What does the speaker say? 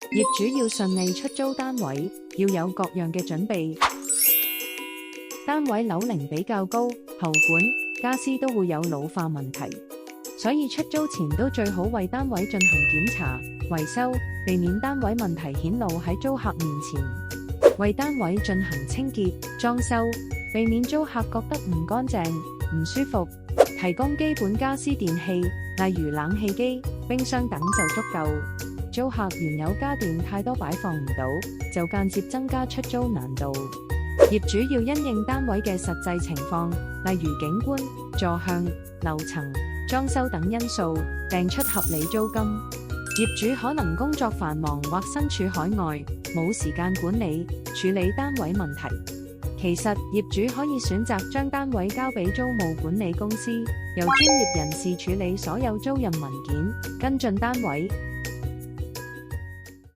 業主要順利出租單位，要有各樣嘅準備。單位樓齡比較高，喉管、家私都會有老化問題，所以出租前都最好為單位進行檢查、維修，避免單位問題顯露喺租客面前。為單位進行清潔、裝修，避免租客覺得唔乾淨、唔舒服。提供基本家私電器，例如冷氣機、冰箱等就足夠。租客原有家電太多擺放唔到，就間接增加出租難度。業主要因應單位嘅實際情況，例如景觀、坐向、樓層、裝修等因素，訂出合理租金。業主可能工作繁忙或身處海外，冇時間管理、處理單位問題。其實業主可以選擇將單位交俾租務管理公司，由專業人士處理所有租賃文件，跟進單位。